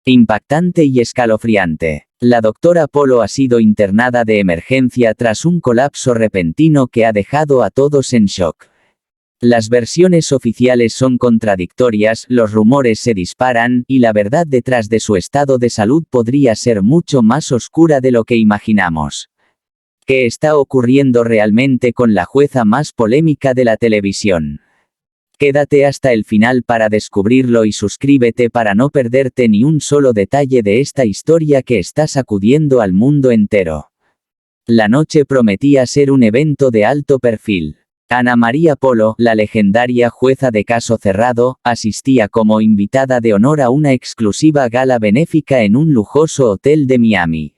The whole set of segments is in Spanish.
Impactante y escalofriante. La doctora Polo ha sido internada de emergencia tras un colapso repentino que ha dejado a todos en shock. Las versiones oficiales son contradictorias, los rumores se disparan, y la verdad detrás de su estado de salud podría ser mucho más oscura de lo que imaginamos. ¿Qué está ocurriendo realmente con la jueza más polémica de la televisión? Quédate hasta el final para descubrirlo y suscríbete para no perderte ni un solo detalle de esta historia que está sacudiendo al mundo entero. La noche prometía ser un evento de alto perfil. Ana María Polo, la legendaria jueza de caso cerrado, asistía como invitada de honor a una exclusiva gala benéfica en un lujoso hotel de Miami.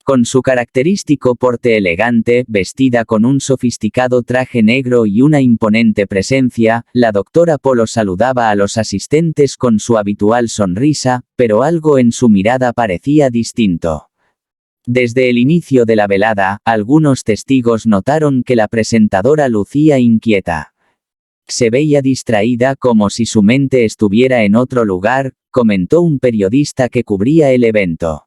Con su característico porte elegante, vestida con un sofisticado traje negro y una imponente presencia, la doctora Polo saludaba a los asistentes con su habitual sonrisa, pero algo en su mirada parecía distinto. Desde el inicio de la velada, algunos testigos notaron que la presentadora lucía inquieta. Se veía distraída como si su mente estuviera en otro lugar, comentó un periodista que cubría el evento.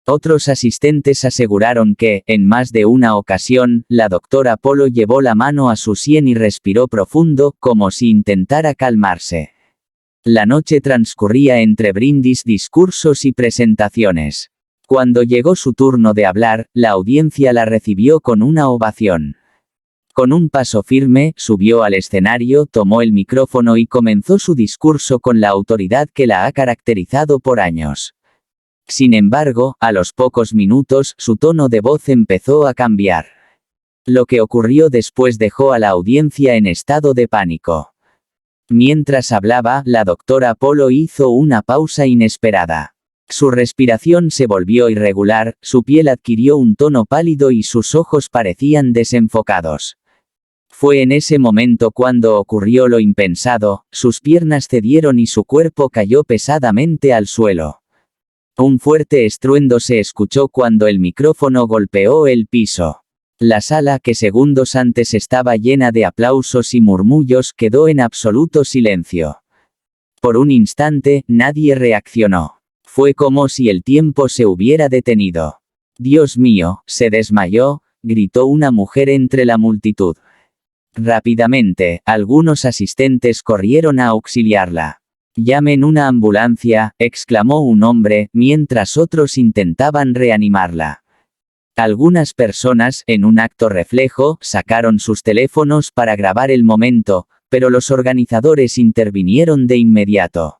Otros asistentes aseguraron que, en más de una ocasión, la doctora Polo llevó la mano a su sien y respiró profundo, como si intentara calmarse. La noche transcurría entre brindis, discursos y presentaciones. Cuando llegó su turno de hablar, la audiencia la recibió con una ovación. Con un paso firme, subió al escenario, tomó el micrófono y comenzó su discurso con la autoridad que la ha caracterizado por años. Sin embargo, a los pocos minutos, su tono de voz empezó a cambiar. Lo que ocurrió después dejó a la audiencia en estado de pánico. Mientras hablaba, la doctora Polo hizo una pausa inesperada. Su respiración se volvió irregular, su piel adquirió un tono pálido y sus ojos parecían desenfocados. Fue en ese momento cuando ocurrió lo impensado, sus piernas cedieron y su cuerpo cayó pesadamente al suelo. Un fuerte estruendo se escuchó cuando el micrófono golpeó el piso. La sala, que segundos antes estaba llena de aplausos y murmullos, quedó en absoluto silencio. Por un instante, nadie reaccionó. Fue como si el tiempo se hubiera detenido. «Dios mío, se desmayó», gritó una mujer entre la multitud. Rápidamente, algunos asistentes corrieron a auxiliarla. «Llamen una ambulancia», exclamó un hombre, mientras otros intentaban reanimarla. Algunas personas, en un acto reflejo, sacaron sus teléfonos para grabar el momento, pero los organizadores intervinieron de inmediato.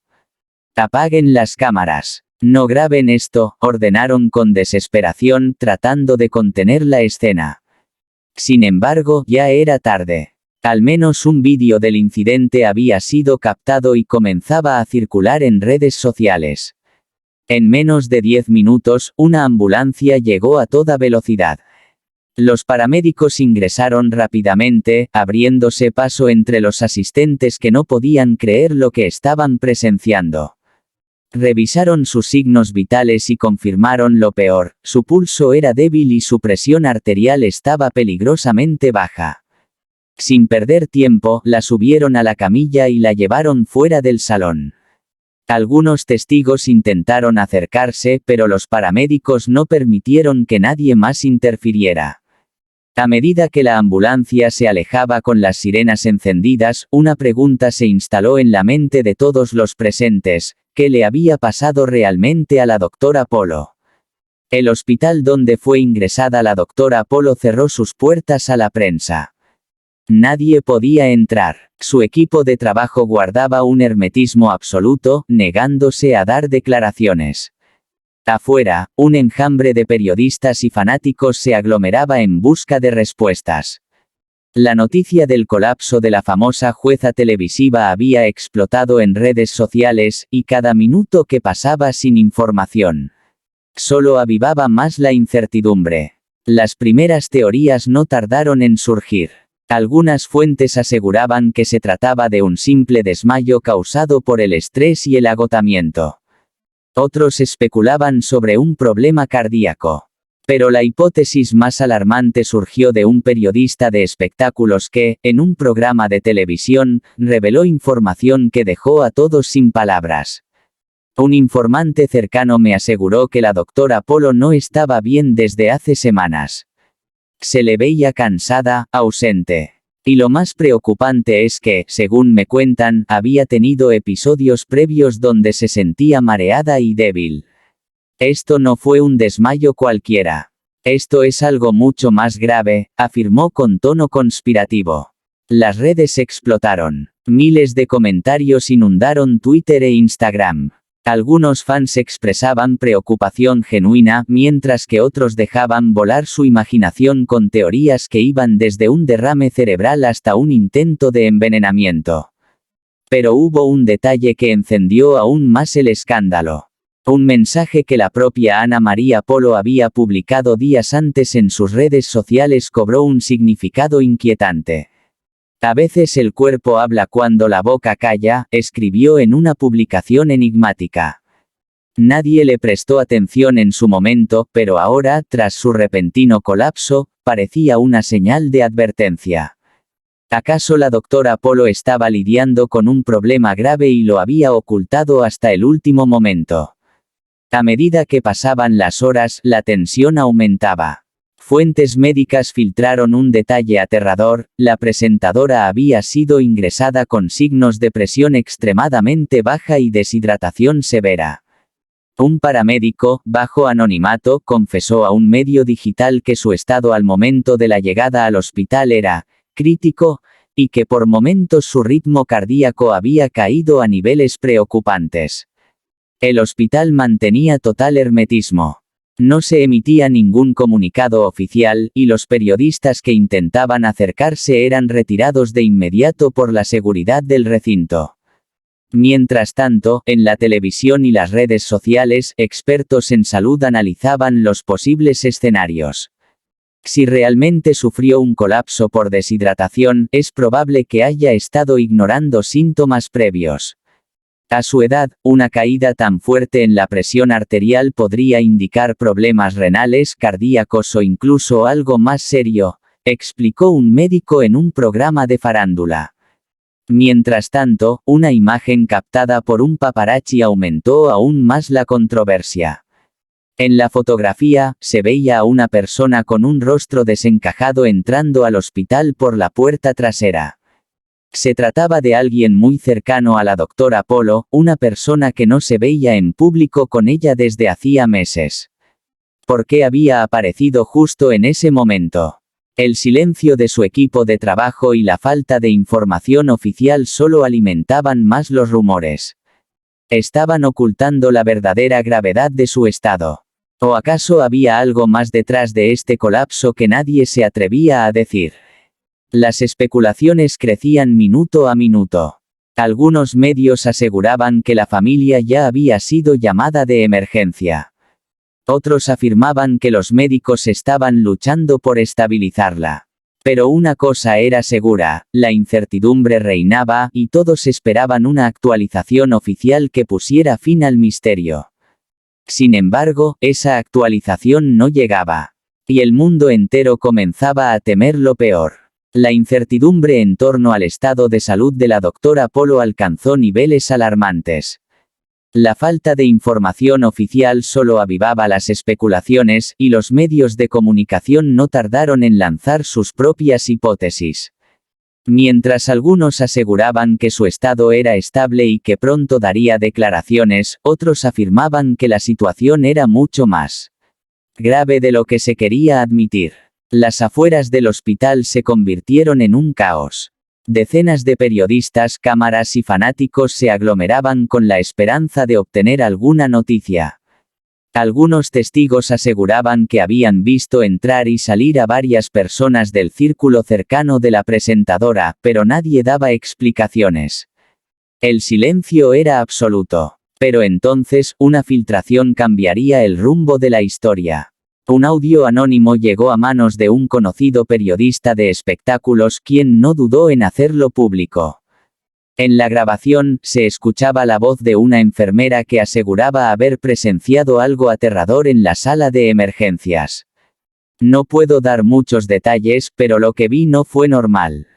«Apaguen las cámaras. No graben esto», ordenaron con desesperación, tratando de contener la escena. Sin embargo, ya era tarde. Al menos un vídeo del incidente había sido captado y comenzaba a circular en redes sociales. En menos de 10 minutos, una ambulancia llegó a toda velocidad. Los paramédicos ingresaron rápidamente, abriéndose paso entre los asistentes que no podían creer lo que estaban presenciando. Revisaron sus signos vitales y confirmaron lo peor: su pulso era débil y su presión arterial estaba peligrosamente baja. Sin perder tiempo, la subieron a la camilla y la llevaron fuera del salón. Algunos testigos intentaron acercarse, pero los paramédicos no permitieron que nadie más interfiriera. A medida que la ambulancia se alejaba con las sirenas encendidas, una pregunta se instaló en la mente de todos los presentes: ¿qué le había pasado realmente a la doctora Polo? El hospital donde fue ingresada la doctora Polo cerró sus puertas a la prensa. Nadie podía entrar. Su equipo de trabajo guardaba un hermetismo absoluto, negándose a dar declaraciones. Afuera, un enjambre de periodistas y fanáticos se aglomeraba en busca de respuestas. La noticia del colapso de la famosa jueza televisiva había explotado en redes sociales, y cada minuto que pasaba sin información solo avivaba más la incertidumbre. Las primeras teorías no tardaron en surgir. Algunas fuentes aseguraban que se trataba de un simple desmayo causado por el estrés y el agotamiento. Otros especulaban sobre un problema cardíaco. Pero la hipótesis más alarmante surgió de un periodista de espectáculos que, en un programa de televisión, reveló información que dejó a todos sin palabras. Un informante cercano me aseguró que la doctora Polo no estaba bien desde hace semanas. Se le veía cansada, ausente. Y lo más preocupante es que, según me cuentan, había tenido episodios previos donde se sentía mareada y débil. Esto no fue un desmayo cualquiera. Esto es algo mucho más grave, afirmó con tono conspirativo. Las redes explotaron. Miles de comentarios inundaron Twitter e Instagram. Algunos fans expresaban preocupación genuina, mientras que otros dejaban volar su imaginación con teorías que iban desde un derrame cerebral hasta un intento de envenenamiento. Pero hubo un detalle que encendió aún más el escándalo. Un mensaje que la propia Ana María Polo había publicado días antes en sus redes sociales cobró un significado inquietante. A veces el cuerpo habla cuando la boca calla, escribió en una publicación enigmática. Nadie le prestó atención en su momento, pero ahora, tras su repentino colapso, parecía una señal de advertencia. ¿Acaso la doctora Polo estaba lidiando con un problema grave y lo había ocultado hasta el último momento? A medida que pasaban las horas, la tensión aumentaba. Fuentes médicas filtraron un detalle aterrador: la presentadora había sido ingresada con signos de presión extremadamente baja y deshidratación severa. Un paramédico, bajo anonimato, confesó a un medio digital que su estado al momento de la llegada al hospital era crítico, y que por momentos su ritmo cardíaco había caído a niveles preocupantes. El hospital mantenía total hermetismo. No se emitía ningún comunicado oficial, y los periodistas que intentaban acercarse eran retirados de inmediato por la seguridad del recinto. Mientras tanto, en la televisión y las redes sociales, expertos en salud analizaban los posibles escenarios. Si realmente sufrió un colapso por deshidratación, es probable que haya estado ignorando síntomas previos. A su edad, una caída tan fuerte en la presión arterial podría indicar problemas renales, cardíacos o incluso algo más serio, explicó un médico en un programa de farándula. Mientras tanto, una imagen captada por un paparazzi aumentó aún más la controversia. En la fotografía, se veía a una persona con un rostro desencajado entrando al hospital por la puerta trasera. Se trataba de alguien muy cercano a la doctora Polo, una persona que no se veía en público con ella desde hacía meses. ¿Por qué había aparecido justo en ese momento? El silencio de su equipo de trabajo y la falta de información oficial solo alimentaban más los rumores. ¿Estaban ocultando la verdadera gravedad de su estado? ¿O acaso había algo más detrás de este colapso que nadie se atrevía a decir? Las especulaciones crecían minuto a minuto. Algunos medios aseguraban que la familia ya había sido llamada de emergencia. Otros afirmaban que los médicos estaban luchando por estabilizarla. Pero una cosa era segura: la incertidumbre reinaba, y todos esperaban una actualización oficial que pusiera fin al misterio. Sin embargo, esa actualización no llegaba. Y el mundo entero comenzaba a temer lo peor. La incertidumbre en torno al estado de salud de la doctora Polo alcanzó niveles alarmantes. La falta de información oficial solo avivaba las especulaciones, y los medios de comunicación no tardaron en lanzar sus propias hipótesis. Mientras algunos aseguraban que su estado era estable y que pronto daría declaraciones, otros afirmaban que la situación era mucho más grave de lo que se quería admitir. Las afueras del hospital se convirtieron en un caos. Decenas de periodistas, cámaras y fanáticos se aglomeraban con la esperanza de obtener alguna noticia. Algunos testigos aseguraban que habían visto entrar y salir a varias personas del círculo cercano de la presentadora, pero nadie daba explicaciones. El silencio era absoluto. Pero entonces, una filtración cambiaría el rumbo de la historia. Un audio anónimo llegó a manos de un conocido periodista de espectáculos, quien no dudó en hacerlo público. En la grabación, se escuchaba la voz de una enfermera que aseguraba haber presenciado algo aterrador en la sala de emergencias. No puedo dar muchos detalles, pero lo que vi no fue normal.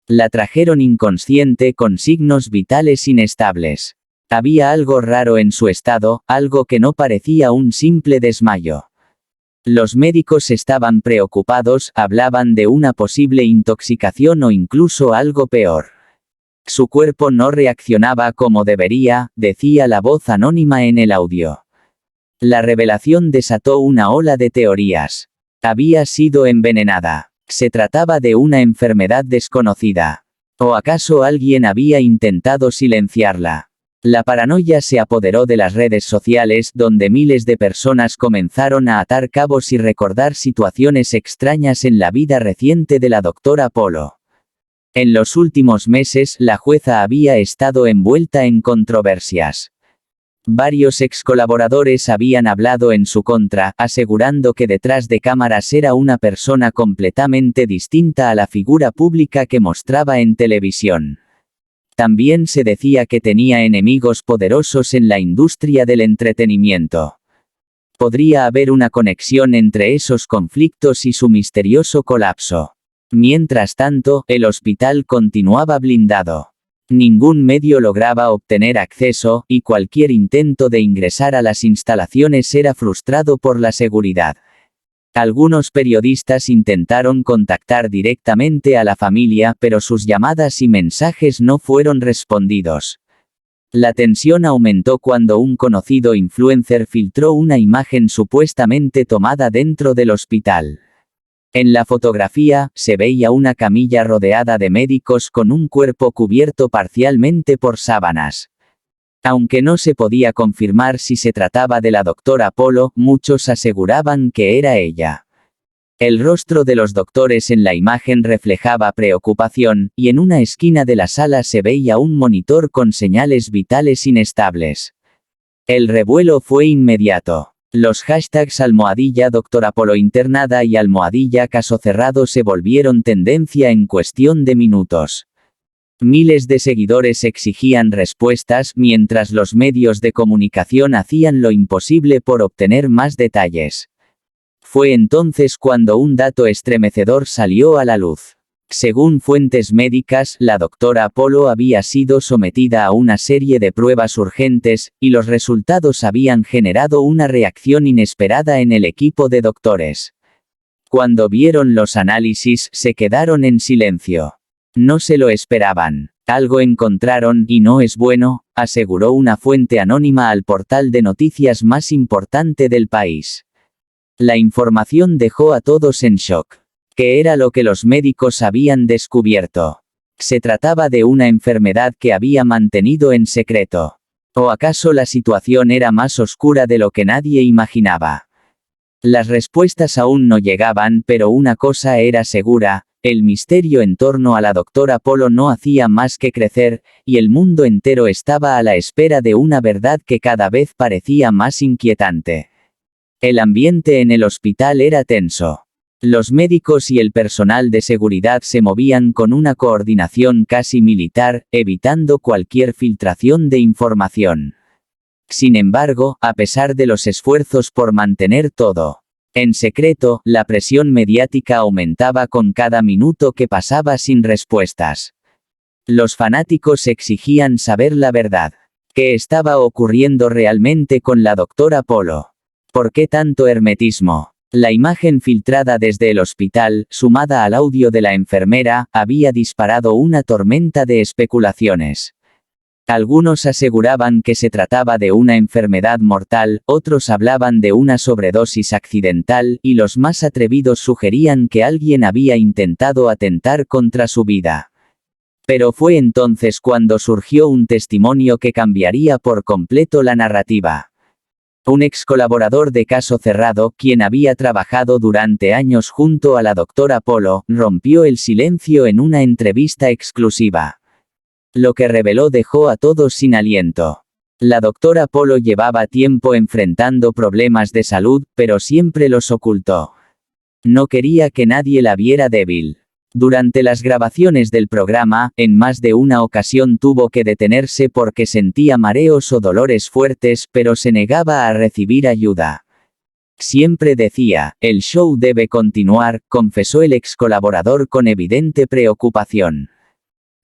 La trajeron inconsciente con signos vitales inestables. Había algo raro en su estado, algo que no parecía un simple desmayo. Los médicos estaban preocupados, hablaban de una posible intoxicación o incluso algo peor. Su cuerpo no reaccionaba como debería, decía la voz anónima en el audio. La revelación desató una ola de teorías. Había sido envenenada. Se trataba de una enfermedad desconocida. ¿O acaso alguien había intentado silenciarla? La paranoia se apoderó de las redes sociales, donde miles de personas comenzaron a atar cabos y recordar situaciones extrañas en la vida reciente de la doctora Polo. En los últimos meses, la jueza había estado envuelta en controversias. Varios excolaboradores habían hablado en su contra, asegurando que detrás de cámaras era una persona completamente distinta a la figura pública que mostraba en televisión. También se decía que tenía enemigos poderosos en la industria del entretenimiento. Podría haber una conexión entre esos conflictos y su misterioso colapso. Mientras tanto, el hospital continuaba blindado. Ningún medio lograba obtener acceso, y cualquier intento de ingresar a las instalaciones era frustrado por la seguridad. Algunos periodistas intentaron contactar directamente a la familia, pero sus llamadas y mensajes no fueron respondidos. La tensión aumentó cuando un conocido influencer filtró una imagen supuestamente tomada dentro del hospital. En la fotografía, se veía una camilla rodeada de médicos con un cuerpo cubierto parcialmente por sábanas. Aunque no se podía confirmar si se trataba de la doctora Polo, muchos aseguraban que era ella. El rostro de los doctores en la imagen reflejaba preocupación, y en una esquina de la sala se veía un monitor con señales vitales inestables. El revuelo fue inmediato. Los hashtags #Doctora Polo internada y #caso cerrado se volvieron tendencia en cuestión de minutos. Miles de seguidores exigían respuestas, mientras los medios de comunicación hacían lo imposible por obtener más detalles. Fue entonces cuando un dato estremecedor salió a la luz. Según fuentes médicas, la doctora Polo había sido sometida a una serie de pruebas urgentes, y los resultados habían generado una reacción inesperada en el equipo de doctores. Cuando vieron los análisis, se quedaron en silencio. No se lo esperaban. Algo encontraron, y no es bueno, aseguró una fuente anónima al portal de noticias más importante del país. La información dejó a todos en shock. ¿Qué era lo que los médicos habían descubierto? ¿Se trataba de una enfermedad que había mantenido en secreto? ¿O acaso la situación era más oscura de lo que nadie imaginaba? Las respuestas aún no llegaban, pero una cosa era segura: el misterio en torno a la doctora Polo no hacía más que crecer, y el mundo entero estaba a la espera de una verdad que cada vez parecía más inquietante. El ambiente en el hospital era tenso. Los médicos y el personal de seguridad se movían con una coordinación casi militar, evitando cualquier filtración de información. Sin embargo, a pesar de los esfuerzos por mantener todo en secreto, la presión mediática aumentaba con cada minuto que pasaba sin respuestas. Los fanáticos exigían saber la verdad. ¿Qué estaba ocurriendo realmente con la doctora Polo? ¿Por qué tanto hermetismo? La imagen filtrada desde el hospital, sumada al audio de la enfermera, había disparado una tormenta de especulaciones. Algunos aseguraban que se trataba de una enfermedad mortal, otros hablaban de una sobredosis accidental, y los más atrevidos sugerían que alguien había intentado atentar contra su vida. Pero fue entonces cuando surgió un testimonio que cambiaría por completo la narrativa. Un ex colaborador de Caso Cerrado, quien había trabajado durante años junto a la doctora Polo, rompió el silencio en una entrevista exclusiva. Lo que reveló dejó a todos sin aliento. La doctora Polo llevaba tiempo enfrentando problemas de salud, pero siempre los ocultó. No quería que nadie la viera débil. Durante las grabaciones del programa, en más de una ocasión tuvo que detenerse porque sentía mareos o dolores fuertes, pero se negaba a recibir ayuda. Siempre decía: el show debe continuar, confesó el ex colaborador con evidente preocupación.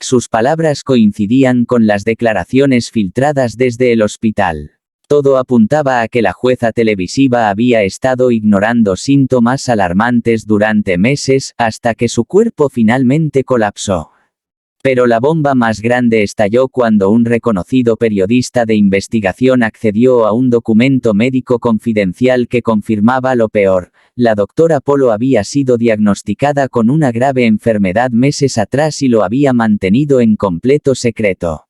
Sus palabras coincidían con las declaraciones filtradas desde el hospital. Todo apuntaba a que la jueza televisiva había estado ignorando síntomas alarmantes durante meses, hasta que su cuerpo finalmente colapsó. Pero la bomba más grande estalló cuando un reconocido periodista de investigación accedió a un documento médico confidencial que confirmaba lo peor: la doctora Polo había sido diagnosticada con una grave enfermedad meses atrás y lo había mantenido en completo secreto.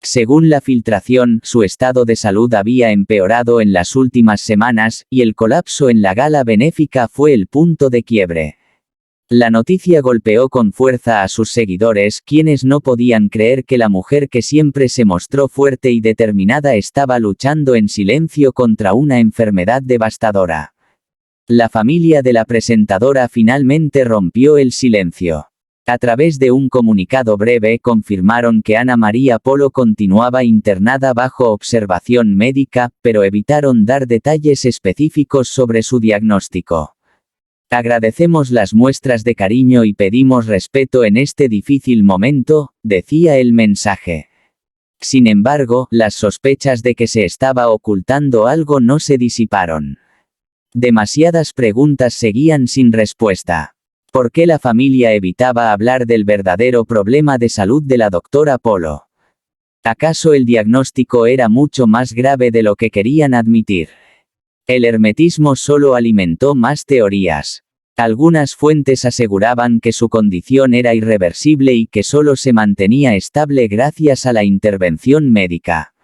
Según la filtración, su estado de salud había empeorado en las últimas semanas, y el colapso en la gala benéfica fue el punto de quiebre. La noticia golpeó con fuerza a sus seguidores, quienes no podían creer que la mujer que siempre se mostró fuerte y determinada estaba luchando en silencio contra una enfermedad devastadora. La familia de la presentadora finalmente rompió el silencio. A través de un comunicado breve confirmaron que Ana María Polo continuaba internada bajo observación médica, pero evitaron dar detalles específicos sobre su diagnóstico. Agradecemos las muestras de cariño y pedimos respeto en este difícil momento, decía el mensaje. Sin embargo, las sospechas de que se estaba ocultando algo no se disiparon. Demasiadas preguntas seguían sin respuesta. ¿Por qué la familia evitaba hablar del verdadero problema de salud de la doctora Polo? ¿Acaso el diagnóstico era mucho más grave de lo que querían admitir? El hermetismo solo alimentó más teorías. Algunas fuentes aseguraban que su condición era irreversible y que solo se mantenía estable gracias a la intervención médica.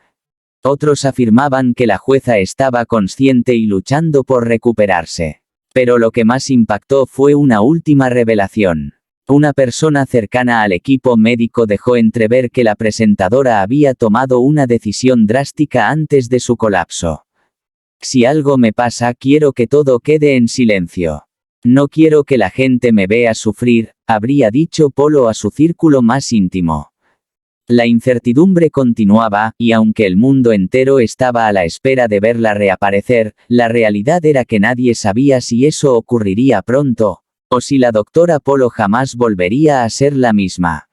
Otros afirmaban que la jueza estaba consciente y luchando por recuperarse. Pero lo que más impactó fue una última revelación. Una persona cercana al equipo médico dejó entrever que la presentadora había tomado una decisión drástica antes de su colapso. Si algo me pasa, quiero que todo quede en silencio. No quiero que la gente me vea sufrir, habría dicho Polo a su círculo más íntimo. La incertidumbre continuaba, y aunque el mundo entero estaba a la espera de verla reaparecer, la realidad era que nadie sabía si eso ocurriría pronto, o si la doctora Polo jamás volvería a ser la misma.